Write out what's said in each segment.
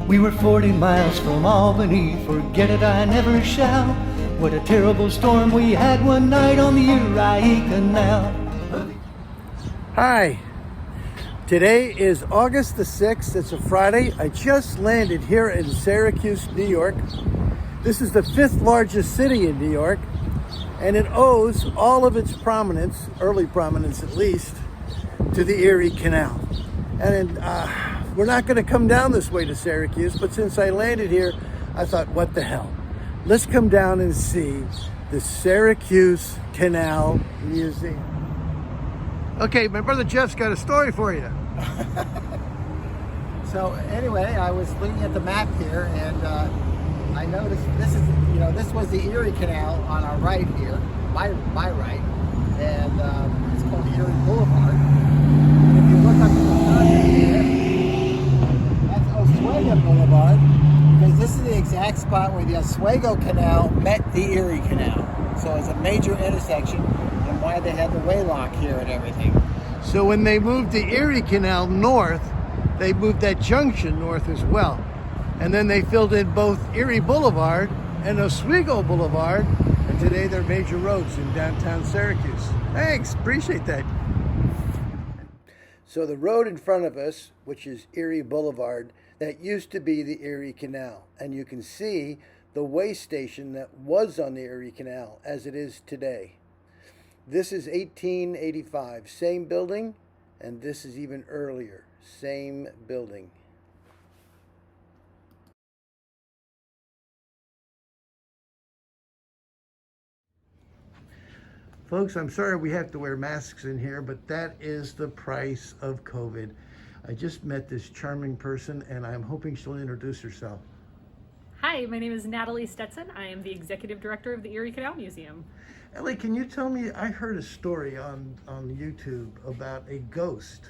We were 40 miles from Albany, forget it I never shall. What a terrible storm we had one night on the Erie Canal. Hi, today is August the 6th, it's a Friday. I just landed here in Syracuse, New York. This is the 5th largest city in New York, and it owes all of its prominence, early prominence at least, to the Erie Canal. And we're not going to come down this way to Syracuse, but since I landed here, I thought, what the hell? Let's come down and see the Syracuse Canal Museum. Okay, my brother Jeff's got a story for you. So anyway, I was looking at the map here, and I noticed this was the Erie Canal on our right here, my right, and it's called Erie Boulevard. And if you look up to the front here, that's Oswego Boulevard, because this is the exact spot where the Oswego Canal met the Erie Canal. So it's a major intersection, and why they had the waylock here and everything. So when they moved the Erie Canal north, they moved that junction north as well. And then they filled in both Erie Boulevard and Oswego Boulevard, and today they're major roads in downtown Syracuse. Thanks, appreciate that. So the road in front of us, which is Erie Boulevard, that used to be the Erie Canal. And you can see the way station that was on the Erie Canal as it is today. This is 1885, same building, and this is even earlier, same building. Folks, I'm sorry we have to wear masks in here, but that is the price of COVID. I just met this charming person, and I'm hoping she'll introduce herself. Hi, my name is Natalie Stetson. I am the Executive Director of the Erie Canal Museum. Ellie, can you tell me, I heard a story on YouTube about a ghost.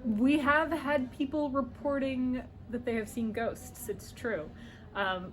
We have had people reporting that they have seen ghosts, it's true.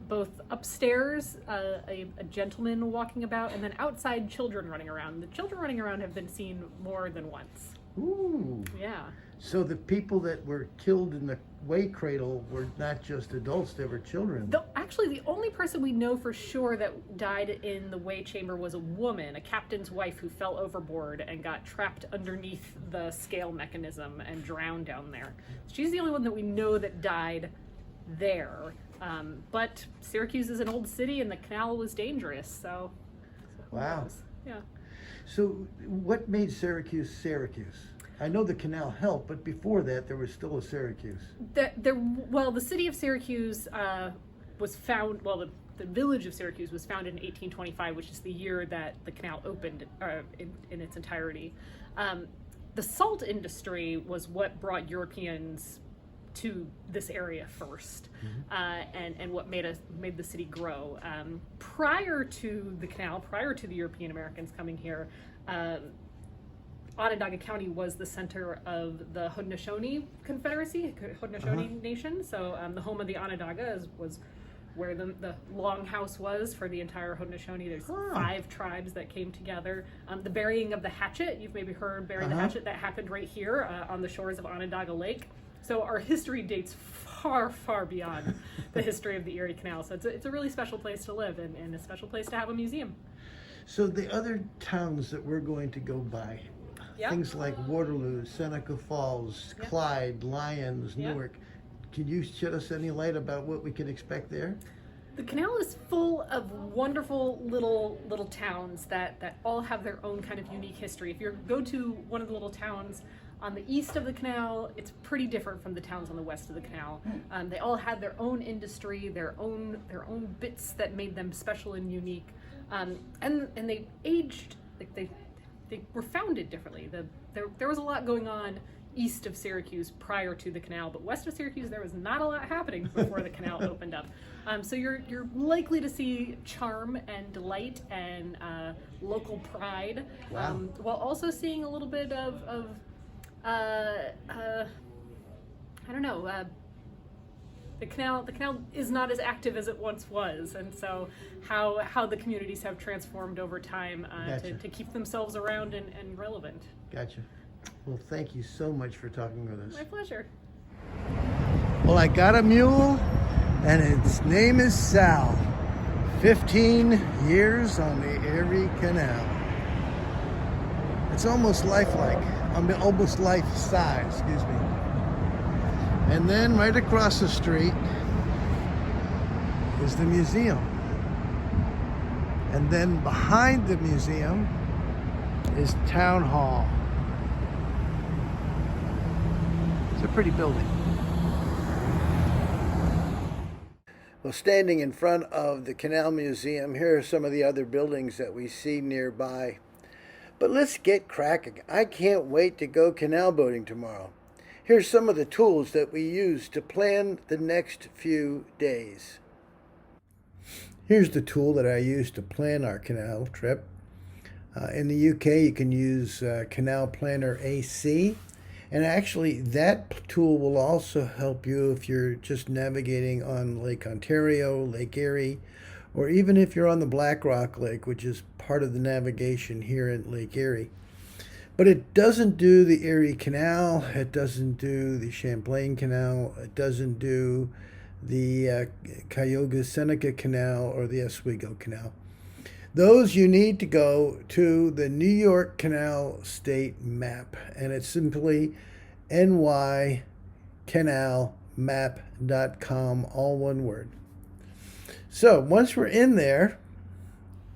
Both upstairs, a gentleman walking about, and then outside children running around. The children running around have been seen more than once. Ooh. Yeah. So the people that were killed in the way cradle were not just adults, they were children. Actually, the only person we know for sure that died in the way chamber was a woman, a captain's wife who fell overboard and got trapped underneath the scale mechanism and drowned down there. She's the only one that we know that died there. But Syracuse is an old city and the canal was dangerous, so wow. Yeah. So what made Syracuse Syracuse? I know the canal helped, but before that there was still a Syracuse. The city of Syracuse was found, the village of Syracuse was founded in 1825, which is the year that the canal opened in its entirety. The salt industry was what brought Europeans to this area first, and what made the city grow. Prior to the canal, prior to the European Americans coming here, Onondaga County was the center of the Haudenosaunee Confederacy, Haudenosaunee Nation. So the home of the Onondaga was where the longhouse was for the entire Haudenosaunee. There's 5 tribes that came together. The burying of the hatchet, you've maybe heard burying the hatchet, that happened right here on the shores of Onondaga Lake. So our history dates far, far beyond the history of the Erie Canal. So it's a really special place to live and a special place to have a museum. So the other towns that we're going to go by, things like Waterloo, Seneca Falls, Clyde, Lyons, Newark, can you shed us any light about what we can expect there? The canal is full of wonderful little towns that all have their own kind of unique history. If you go to one of the little towns on the east of the canal, it's pretty different from the towns on the west of the canal. They all had their own industry, their own bits that made them special and unique, and they aged, like they were founded differently. There was a lot going on east of Syracuse prior to the canal, but west of Syracuse there was not a lot happening before the canal opened up. So you're likely to see charm and delight and local pride, while also seeing a little bit of I don't know. The canal is not as active as it once was, and so how the communities have transformed over time to keep themselves around and relevant. Gotcha. Well, thank you so much for talking with us. My pleasure. Well, I got a mule, and its name is Sal. 15 years on the Erie Canal. It's almost lifelike. I mean, almost life-size, excuse me. And then right across the street is the museum. And then behind the museum is Town Hall. It's a pretty building. Well, standing in front of the Canal Museum, here are some of the other buildings that we see nearby. But let's get cracking. I can't wait to go canal boating tomorrow. Here's some of the tools that we use to plan the next few days. Here's the tool that I use to plan our canal trip. In the UK, you can use Canal Planner AC. And actually, that tool will also help you if you're just navigating on Lake Ontario, Lake Erie, or even if you're on the Black Rock Lake, which is part of the navigation here in Lake Erie. But it doesn't do the Erie Canal, it doesn't do the Champlain Canal, it doesn't do the Seneca Canal or the Oswego Canal. Those you need to go to the New York Canal State Map, and it's simply nycanalmap.com, all one word. So once we're in there,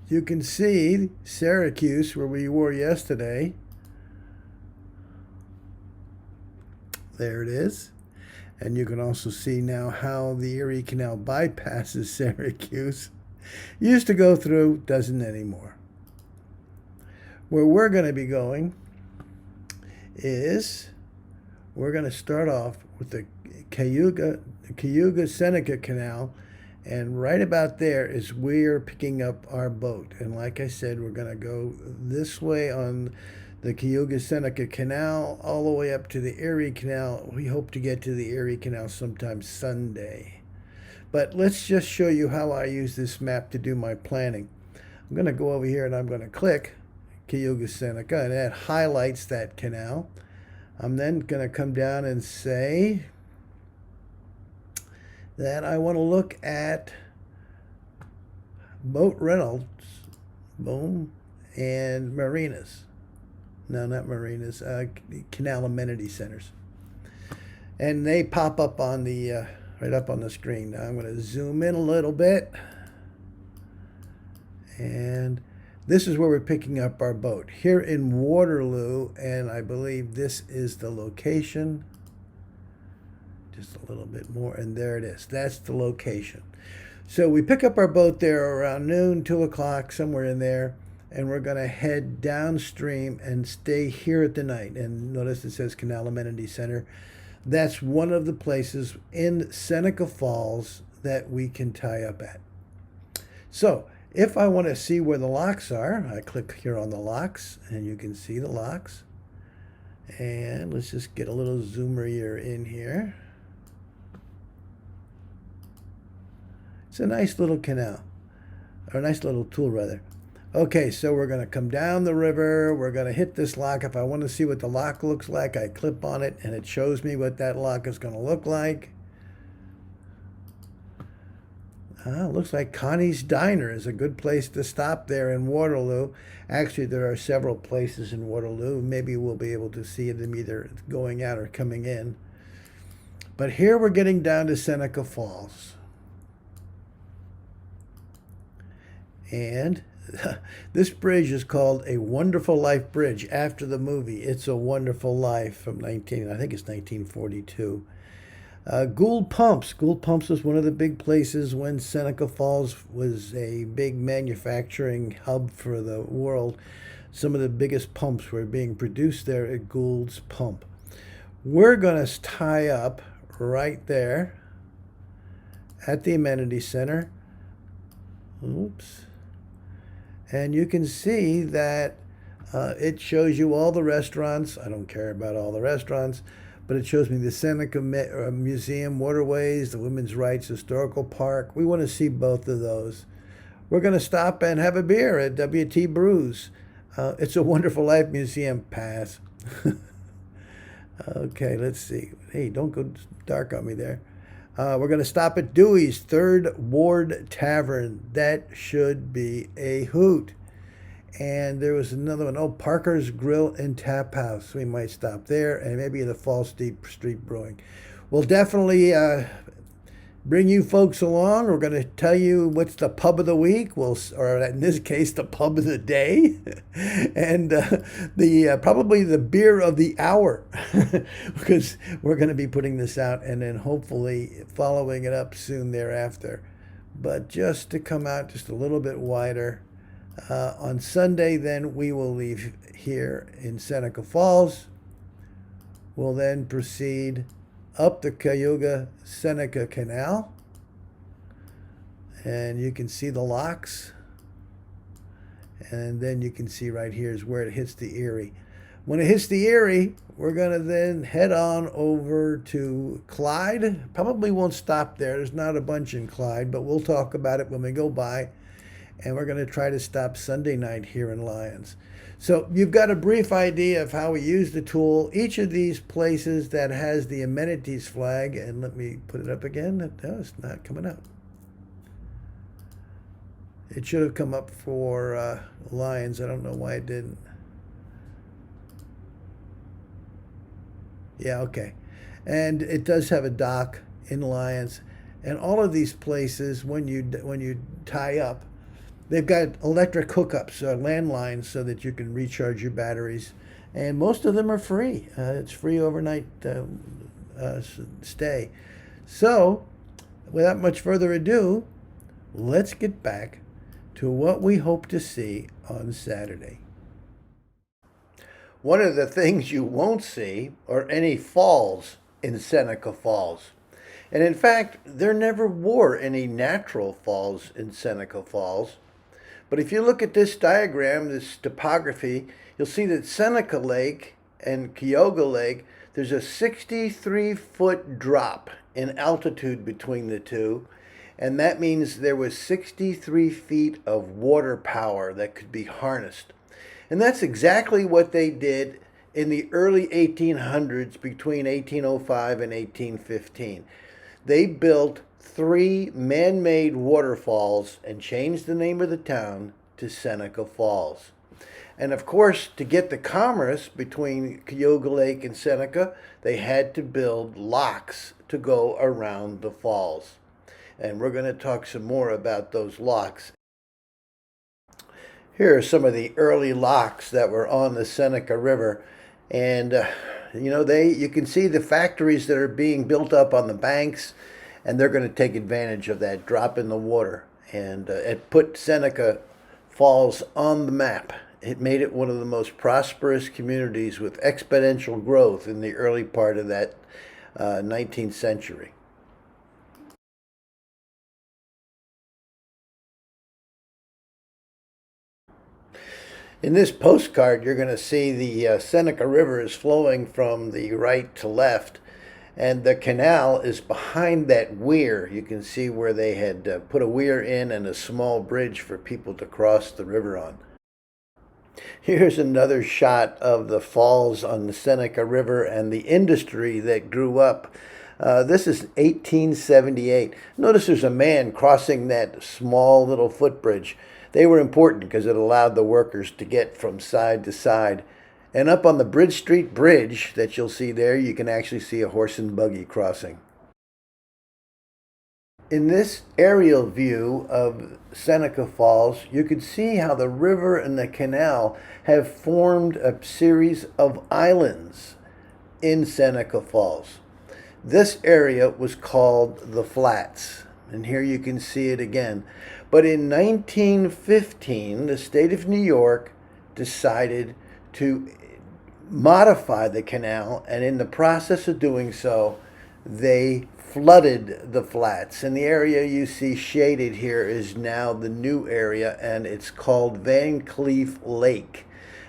you can see Syracuse, where we were yesterday. There it is. And you can also see now how the Erie Canal bypasses Syracuse. Used to go through, doesn't anymore. Where we're going to be going is, we're going to start off with the Seneca Canal, and right about there is we're picking up our boat. And like I said, we're going to go this way on the Seneca Canal all the way up to the Erie Canal. We hope to get to the Erie Canal sometime Sunday. But let's just show you how I use this map to do my planning. I'm going to go over here and I'm going to click Seneca, and that highlights that canal. I'm then going to come down and say that I want to look at boat rentals, boom, and marinas. No, not marinas, canal amenity centers. And they pop up on the right up on the screen. Now I'm going to zoom in a little bit. And this is where we're picking up our boat. Here in Waterloo, and I believe this is the location. Just a little bit more, and there it is. That's the location. So we pick up our boat there around noon, 2 o'clock, somewhere in there, and we're going to head downstream and stay here at the night. And notice it says Canal Amenity Center. That's one of the places in Seneca Falls that we can tie up at. So if I want to see where the locks are, I click here on the locks, and you can see the locks. And let's just get a little zoomerier in here. It's a nice little canal, or a nice little tool rather. Okay, so we're going to come down the river. We're going to hit this lock. If I want to see what the lock looks like, I clip on it, and it shows me what that lock is going to look like. Looks like Connie's Diner is a good place to stop there in Waterloo. Actually, there are several places in Waterloo. Maybe we'll be able to see them either going out or coming in. But here we're getting down to Seneca Falls. And this bridge is called A Wonderful Life Bridge after the movie It's a Wonderful Life from I think it's 1942. Gould Pumps. Gould Pumps was one of the big places when Seneca Falls was a big manufacturing hub for the world. Some of the biggest pumps were being produced there at Gould's Pump. We're going to tie up right there at the Amenity Center. Oops. And you can see that it shows you all the restaurants. I don't care about all the restaurants, but it shows me the Seneca Museum, Waterways, the Women's Rights Historical Park. We want to see both of those. We're going to stop and have a beer at W.T. Brews. It's a Wonderful Life Museum. Pass. Okay, let's see. Hey, don't go dark on me there. We're going to stop at Dewey's Third Ward Tavern. That should be a hoot. And there was another one, Parker's Grill and Tap House. We might stop there, and maybe the Falls Deep Street Brewing. We'll definitely bring you folks along. We're going to tell you what's the pub of the week, or in this case, the pub of the day, and probably the beer of the hour, because we're going to be putting this out and then hopefully following it up soon thereafter. But just to come out just a little bit wider, on Sunday, then we will leave here in Seneca Falls. We'll then proceed up the Cayuga-Seneca Canal, and you can see the locks, and then you can see right here is where it hits the Erie. When it hits the Erie, we're going to then head on over to Clyde. Probably won't stop there. There's not a bunch in Clyde, but we'll talk about it when we go by, and we're going to try to stop Sunday night here in Lyons. So you've got a brief idea of how we use the tool. Each of these places that has the amenities flag, and let me put it up again. No, it's not coming up. It should have come up for Lyons. I don't know why it didn't. Yeah, okay. And it does have a dock in Lyons. And all of these places, when you tie up, they've got electric hookups, landlines, so that you can recharge your batteries. And most of them are free. It's free overnight stay. So, without much further ado, let's get back to what we hope to see on Saturday. One of the things you won't see are any falls in Seneca Falls. And in fact, there never were any natural falls in Seneca Falls. But if you look at this diagram, this topography, you'll see that Seneca Lake and Cayuga Lake, there's a 63-foot drop in altitude between the two. And that means there was 63 feet of water power that could be harnessed. And that's exactly what they did in the early 1800s, between 1805 and 1815. They built 3 man-made waterfalls and changed the name of the town to Seneca Falls. And of course, to get the commerce between Cayuga Lake and Seneca, they had to build locks to go around the falls. And we're going to talk some more about those locks. Here are some of the early locks that were on the Seneca River. And, you can see the factories that are being built up on the banks, and they're going to take advantage of that drop in the water. And it put Seneca Falls on the map. It made it one of the most prosperous communities with exponential growth in the early part of that 19th century. In this postcard, you're going to see the Seneca River is flowing from the right to left, and the canal is behind that weir. You can see where they had put a weir in and a small bridge for people to cross the river on. Here's another shot of the falls on the Seneca River and the industry that grew up. This is 1878. Notice there's a man crossing that small little footbridge. They were important because it allowed the workers to get from side to side. And up on the Bridge Street Bridge that you'll see there, you can actually see a horse and buggy crossing. In this aerial view of Seneca Falls, you can see how the river and the canal have formed a series of islands in Seneca Falls. This area was called the Flats, and here you can see it again. But in 1915, the state of New York decided to modify the canal, and in the process of doing so, they flooded the flats. And the area you see shaded here is now the new area, and it's called Van Cleef Lake.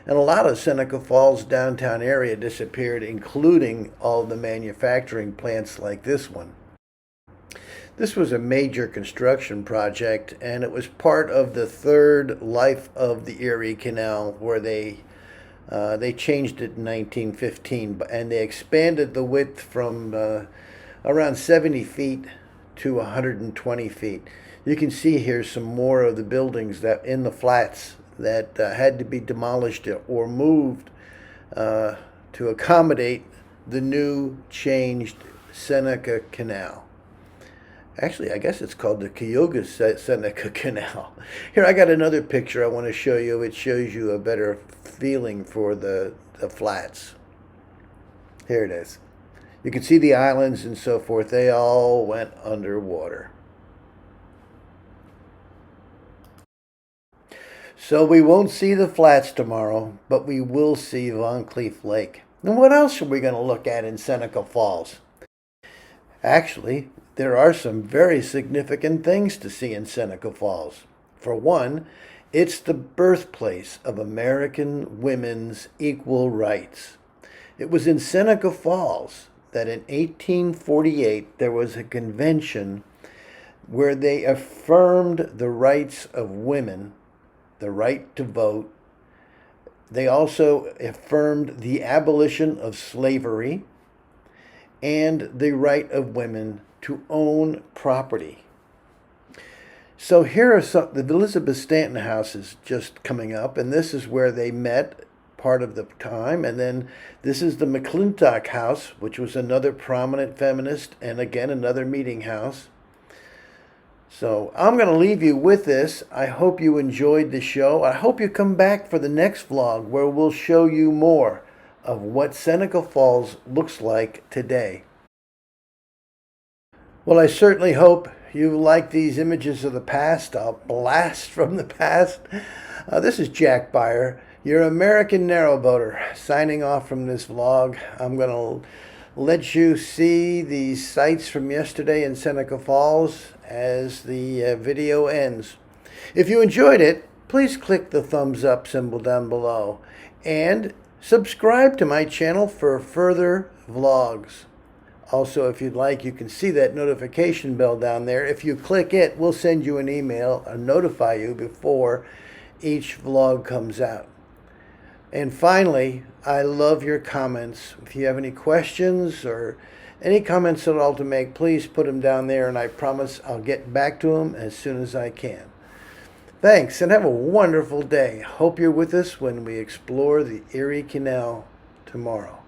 And a lot of Seneca Falls downtown area disappeared, including all the manufacturing plants like this one. This was a major construction project, and it was part of the third life of the Erie Canal, where they changed it in 1915, and they expanded the width from around 70 feet to 120 feet. You can see here some more of the buildings that in the flats that had to be demolished or moved to accommodate the new changed Seneca Canal. Actually, I guess it's called the Cuyahoga Seneca Canal. Here, I got another picture I want to show you. It shows you a better feeling for the flats. Here it is. You can see the islands and so forth. They all went underwater. So we won't see the flats tomorrow, but we will see Von Cleef Lake. And what else are we going to look at in Seneca Falls? Actually, there are some very significant things to see in Seneca Falls. For one, it's the birthplace of American women's equal rights. It was in Seneca Falls that in 1848 there was a convention where they affirmed the rights of women, the right to vote. They also affirmed the abolition of slavery and the right of women to own property. So here are some, the Elizabeth Stanton House is just coming up, and this is where they met part of the time. And then this is the McClintock House, which was another prominent feminist, and again, another meeting house. So I'm going to leave you with this. I hope you enjoyed the show. I hope you come back for the next vlog where we'll show you more of what Seneca Falls looks like today. Well, I certainly hope you like these images of the past, a blast from the past. This is Jack Beyer, your American narrowboater, signing off from this vlog. I'm going to let you see the sights from yesterday in Seneca Falls as the video ends. If you enjoyed it, please click the thumbs up symbol down below and subscribe to my channel for further vlogs. Also, if you'd like, you can see that notification bell down there. If you click it, we'll send you an email and notify you before each vlog comes out. And finally, I love your comments. If you have any questions or any comments at all to make, please put them down there, and I promise I'll get back to them as soon as I can. Thanks, and have a wonderful day. Hope you're with us when we explore the Erie Canal tomorrow.